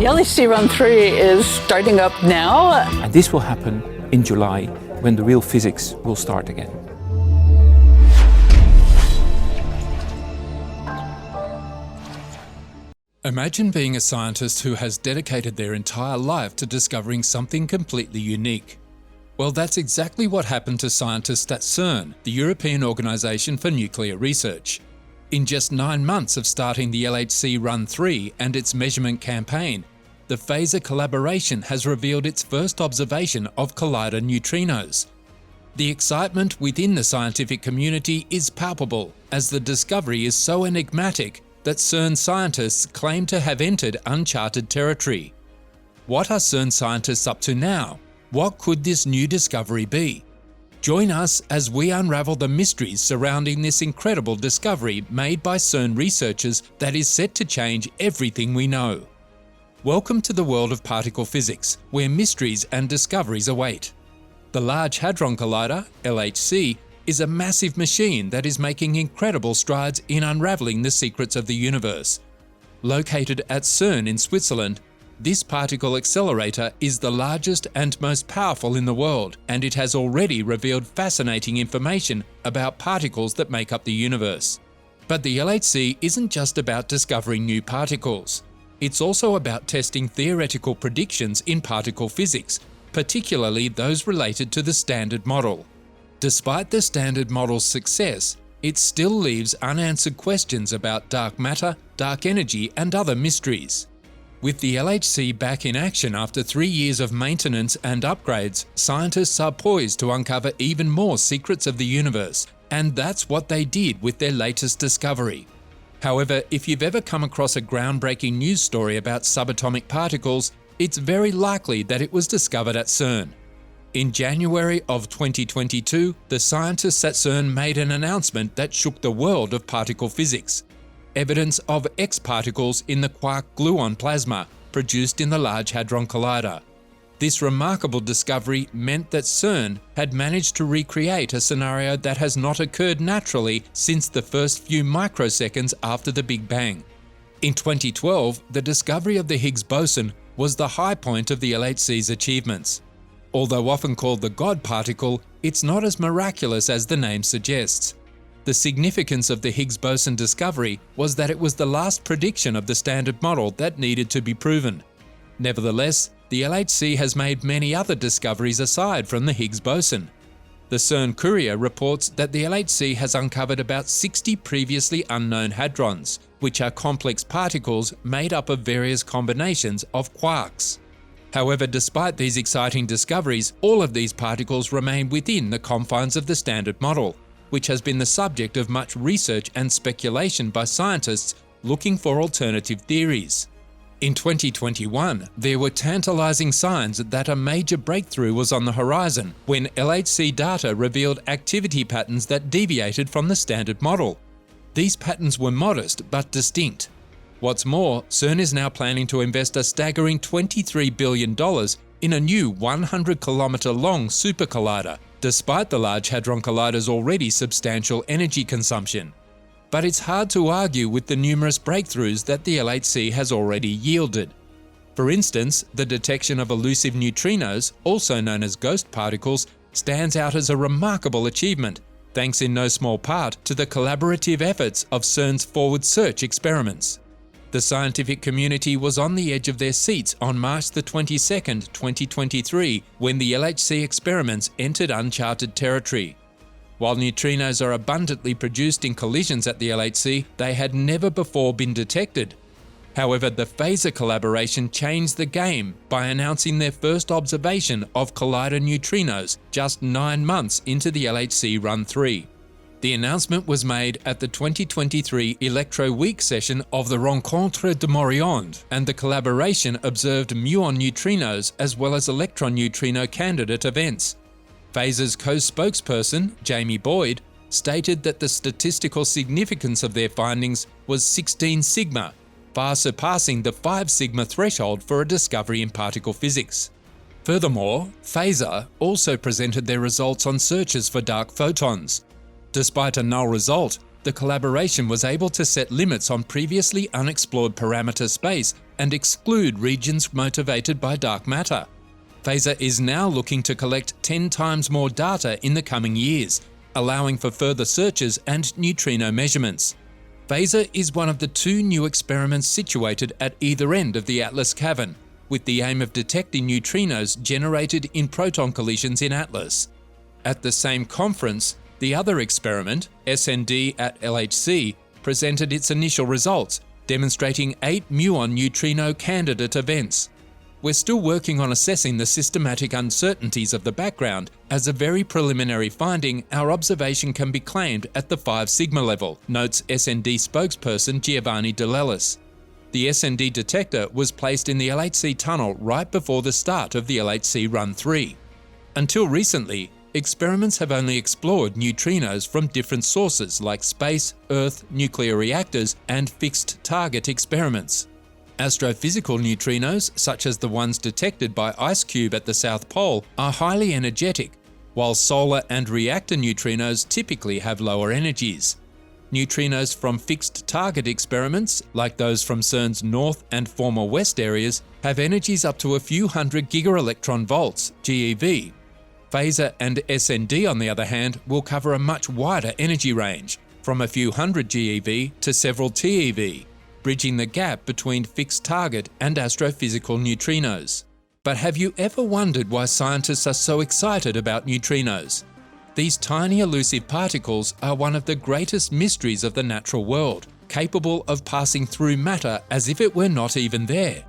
The LHC Run 3 is starting up now. And this will happen in July, when the real physics will start again. Imagine being a scientist who has dedicated their entire life to discovering something completely unique. Well, that's exactly what happened to scientists at CERN, the European Organisation for Nuclear Research. In just 9 months of starting the LHC Run 3 and its measurement campaign, the FASER collaboration has revealed its first observation of collider neutrinos. The excitement within the scientific community is palpable, as the discovery is so enigmatic that CERN scientists claim to have entered uncharted territory. What are CERN scientists up to now? What could this new discovery be? Join us as we unravel the mysteries surrounding this incredible discovery made by CERN researchers that is set to change everything we know. Welcome to the world of particle physics, where mysteries and discoveries await. The Large Hadron Collider, LHC, is a massive machine that is making incredible strides in unraveling the secrets of the universe. Located at CERN in Switzerland, this particle accelerator is the largest and most powerful in the world, and it has already revealed fascinating information about particles that make up the universe. But the LHC isn't just about discovering new particles. It's also about testing theoretical predictions in particle physics, particularly those related to the Standard Model. Despite the Standard Model's success, it still leaves unanswered questions about dark matter, dark energy, and other mysteries. With the LHC back in action after 3 years of maintenance and upgrades, scientists are poised to uncover even more secrets of the universe, and that's what they did with their latest discovery. However, if you've ever come across a groundbreaking news story about subatomic particles, it's very likely that it was discovered at CERN. In January of 2022, the scientists at CERN made an announcement that shook the world of particle physics. Evidence of X-particles in the quark-gluon plasma produced in the Large Hadron Collider. This remarkable discovery meant that CERN had managed to recreate a scenario that has not occurred naturally since the first few microseconds after the Big Bang. In 2012, the discovery of the Higgs boson was the high point of the LHC's achievements. Although often called the God particle, it's not as miraculous as the name suggests. The significance of the Higgs boson discovery was that it was the last prediction of the Standard Model that needed to be proven. Nevertheless, the LHC has made many other discoveries aside from the Higgs boson. The CERN Courier reports that the LHC has uncovered about 60 previously unknown hadrons, which are complex particles made up of various combinations of quarks. However, despite these exciting discoveries, all of these particles remain within the confines of the Standard Model, which has been the subject of much research and speculation by scientists looking for alternative theories. In 2021, there were tantalizing signs that a major breakthrough was on the horizon when LHC data revealed activity patterns that deviated from the Standard Model. These patterns were modest but distinct. What's more, CERN is now planning to invest a staggering $23 billion in a new 100-kilometre-long super collider, despite the Large Hadron Collider's already substantial energy consumption. But it's hard to argue with the numerous breakthroughs that the LHC has already yielded. For instance, the detection of elusive neutrinos, also known as ghost particles, stands out as a remarkable achievement, thanks in no small part to the collaborative efforts of CERN's forward search experiments. The scientific community was on the edge of their seats on March 22, 2023, when the LHC experiments entered uncharted territory. While neutrinos are abundantly produced in collisions at the LHC, they had never before been detected. However, the FASER collaboration changed the game by announcing their first observation of collider neutrinos just 9 months into the LHC Run 3. The announcement was made at the 2023 Electro Week session of the Rencontre de Morillon, and the collaboration observed MUON neutrinos as well as electron neutrino candidate events. FASER's co-spokesperson, Jamie Boyd, stated that the statistical significance of their findings was 16 sigma, far surpassing the 5 sigma threshold for a discovery in particle physics. Furthermore, FASER also presented their results on searches for dark photons. Despite a null result, the collaboration was able to set limits on previously unexplored parameter space and exclude regions motivated by dark matter. FASER is now looking to collect 10 times more data in the coming years, allowing for further searches and neutrino measurements. FASER is one of the 2 new experiments situated at either end of the Atlas cavern, with the aim of detecting neutrinos generated in proton collisions in Atlas. At the same conference, the other experiment, SND at LHC, presented its initial results, demonstrating 8 MUON neutrino candidate events. We're still working on assessing the systematic uncertainties of the background. As a very preliminary finding, our observation can be claimed at the 5 sigma level, notes SND spokesperson Giovanni DeLellis. The SND detector was placed in the LHC tunnel right before the start of the LHC Run 3. Until recently, experiments have only explored neutrinos from different sources like space, Earth, nuclear reactors, and fixed target experiments. Astrophysical neutrinos, such as the ones detected by IceCube at the South Pole, are highly energetic, while solar and reactor neutrinos typically have lower energies. Neutrinos from fixed target experiments, like those from CERN's north and former west areas, have energies up to a few hundred gigaelectron volts, GeV. FASER and SND, on the other hand, will cover a much wider energy range, from a few hundred GeV to several TeV, bridging the gap between fixed target and astrophysical neutrinos. But have you ever wondered why scientists are so excited about neutrinos? These tiny elusive particles are one of the greatest mysteries of the natural world, capable of passing through matter as if it were not even there.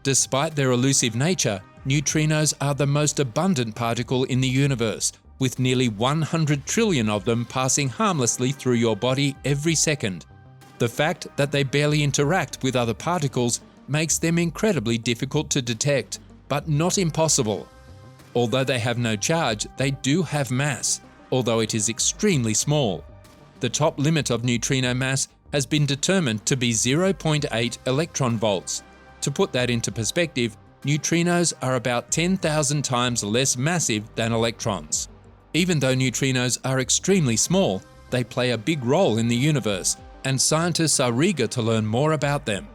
Despite their elusive nature, neutrinos are the most abundant particle in the universe, with nearly 100 trillion of them passing harmlessly through your body every second. The fact that they barely interact with other particles makes them incredibly difficult to detect, but not impossible. Although they have no charge, they do have mass, although it is extremely small. The top limit of neutrino mass has been determined to be 0.8 electron volts. To put that into perspective, neutrinos are about 10,000 times less massive than electrons. Even though neutrinos are extremely small, they play a big role in the universe, and scientists are eager to learn more about them.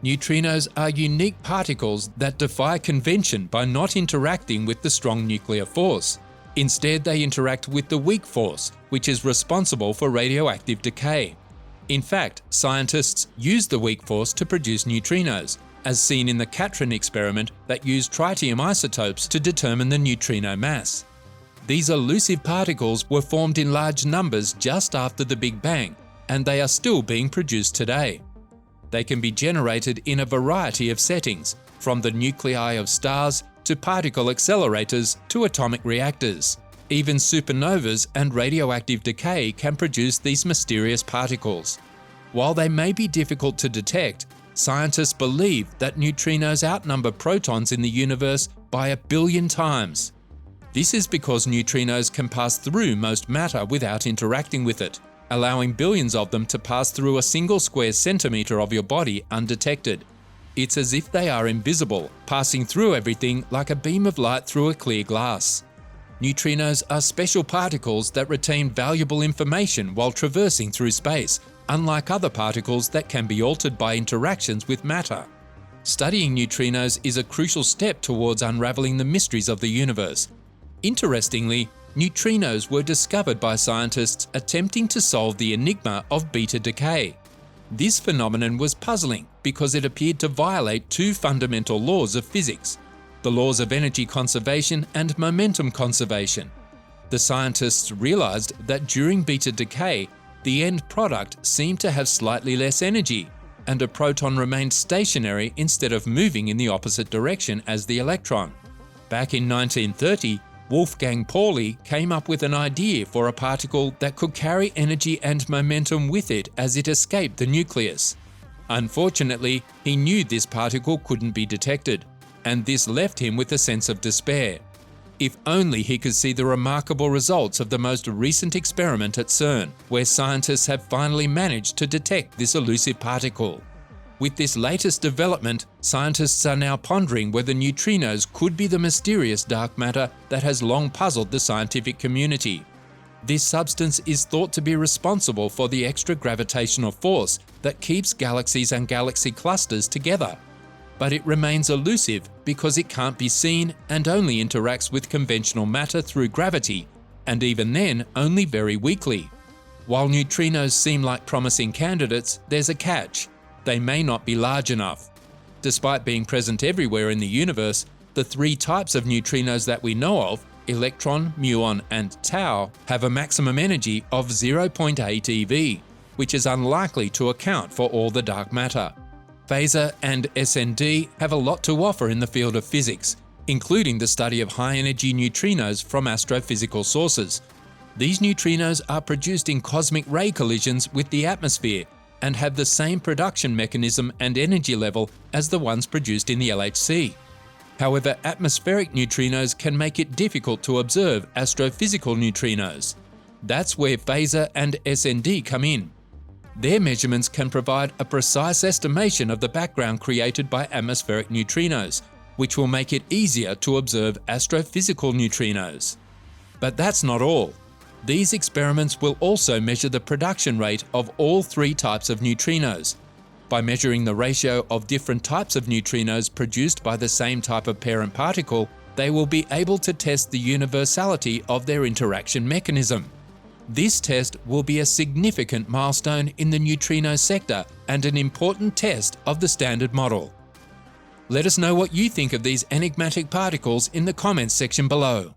Neutrinos are unique particles that defy convention by not interacting with the strong nuclear force. Instead, they interact with the weak force, which is responsible for radioactive decay. In fact, scientists use the weak force to produce neutrinos, as seen in the Catron experiment that used tritium isotopes to determine the neutrino mass. These elusive particles were formed in large numbers just after the Big Bang, and they are still being produced today. They can be generated in a variety of settings, from the nuclei of stars to particle accelerators to atomic reactors. Even supernovas and radioactive decay can produce these mysterious particles. While they may be difficult to detect, scientists believe that neutrinos outnumber protons in the universe by 1 billion times. This is because neutrinos can pass through most matter without interacting with it, allowing billions of them to pass through a single square centimetre of your body undetected. It's as if they are invisible, passing through everything like a beam of light through a clear glass. Neutrinos are special particles that retain valuable information while traversing through space, unlike other particles that can be altered by interactions with matter. Studying neutrinos is a crucial step towards unraveling the mysteries of the universe. Interestingly, neutrinos were discovered by scientists attempting to solve the enigma of beta decay. This phenomenon was puzzling because it appeared to violate 2 fundamental laws of physics: the laws of energy conservation and momentum conservation. The scientists realized that during beta decay, the end product seemed to have slightly less energy, and a proton remained stationary instead of moving in the opposite direction as the electron. Back in 1930, Wolfgang Pauli came up with an idea for a particle that could carry energy and momentum with it as it escaped the nucleus. Unfortunately, he knew this particle couldn't be detected, and this left him with a sense of despair. If only he could see the remarkable results of the most recent experiment at CERN, where scientists have finally managed to detect this elusive particle. With this latest development, scientists are now pondering whether neutrinos could be the mysterious dark matter that has long puzzled the scientific community. This substance is thought to be responsible for the extra gravitational force that keeps galaxies and galaxy clusters together. But it remains elusive because it can't be seen and only interacts with conventional matter through gravity, and even then only very weakly. While neutrinos seem like promising candidates, there's a catch. They may not be large enough. Despite being present everywhere in the universe, the three types of neutrinos that we know of, electron, muon, and tau, have a maximum energy of 0.8 eV, which is unlikely to account for all the dark matter. FASER and SND have a lot to offer in the field of physics, including the study of high-energy neutrinos from astrophysical sources. These neutrinos are produced in cosmic ray collisions with the atmosphere and have the same production mechanism and energy level as the ones produced in the LHC. However, atmospheric neutrinos can make it difficult to observe astrophysical neutrinos. That's where FASER and SND come in. Their measurements can provide a precise estimation of the background created by atmospheric neutrinos, which will make it easier to observe astrophysical neutrinos. But that's not all. These experiments will also measure the production rate of all three types of neutrinos. By measuring the ratio of different types of neutrinos produced by the same type of parent particle, they will be able to test the universality of their interaction mechanism. This test will be a significant milestone in the neutrino sector and an important test of the Standard Model. Let us know what you think of these enigmatic particles in the comments section below.